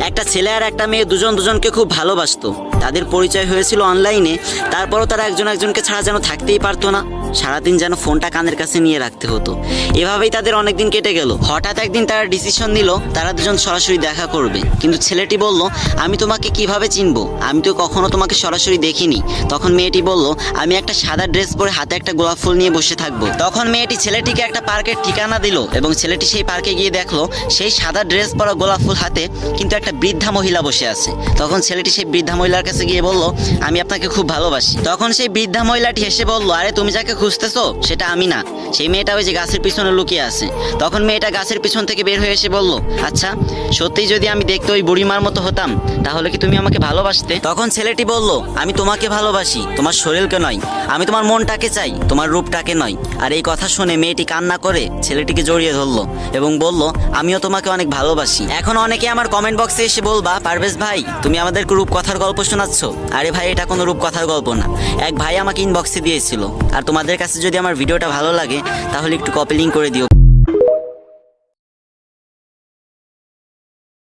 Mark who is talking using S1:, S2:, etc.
S1: একটা ছেলে আর একটা মেয়ে দুজনকে খুব ভালোবাসতো। তাদের পরিচয় হয়েছিল অনলাইনে। তারপরও তারা একজনকে ছাড়া যেন থাকতেই পারতো না। সারাদিন যেন ফোনটা কানের কাছে নিয়ে রাখতে হতো। এভাবেই তাদের অনেকদিন কেটে গেল। হঠাৎ একদিন তারা ডিসিশন নিল তারা দুজন সরাসরি দেখা করবে। কিন্তু ছেলেটি বলল, আমি তোমাকে কিভাবে চিনবো, আমি তো কখনো তোমাকে সরাসরি দেখিনি। তখন মেয়েটি বলল, আমি একটা সাদা ড্রেস পরে হাতে একটা গোলাপ ফুল নিয়ে বসে থাকবো। তখন মেয়েটি ছেলেটিকে একটা পার্কের ঠিকানা দিল এবং ছেলেটি সেই পার্কে গিয়ে দেখলো সেই সাদা ড্রেস পরা গোলাপ ফুল হাতে কিন্তু একটা বৃদ্ধা মহিলা বসে আছে। তখন ছেলেটি সেই বৃদ্ধা মহিলার কাছে গিয়ে বলল, আমি আপনাকে খুব ভালোবাসি। তখন সেই বৃদ্ধা মহিলাটি হেসে বলল, আরে তুমি যাকে খুঁজতেছো সেটা আমি না, সেই মেয়েটা ওই যে গাছের পিছনে লুকিয়ে আছে। তখন মেয়েটা গাছের পিছন থেকে বের হয়ে এসে বলল, আচ্ছা সত্যিই যদি আমি দেখতে ওই বুড়িমার মতো হতাম তাহলে কি তুমি আমাকে ভালোবাসতে? তখন ছেলেটি বলল, আমি তোমাকে ভালোবাসি, তোমার শরীরকে নয়, আমি তোমার মনটাকে চাই, তোমার রূপটাকে নয়। আর এই কথা শুনে মেয়েটি কান্না করে ছেলেটিকে জড়িয়ে ধরলো এবং বলল, আমিও তোমাকে অনেক ভালোবাসি। এখন অনেকে আমার কমেন্ট বক্সে এসে বলবা, পারভেজ ভাই তুমি আমাদেরকে রূপকথার গল্প শোনাচ্ছ। আরে ভাই, এটা কোনো রূপকথার গল্প না। এক ভাই আমাকে ইনবক্সে দিয়েছিল। আর তোমাদের কাছে যদি আমার ভিডিওটা ভালো লাগে তাহলে একটু কপি লিঙ্ক করে দিও।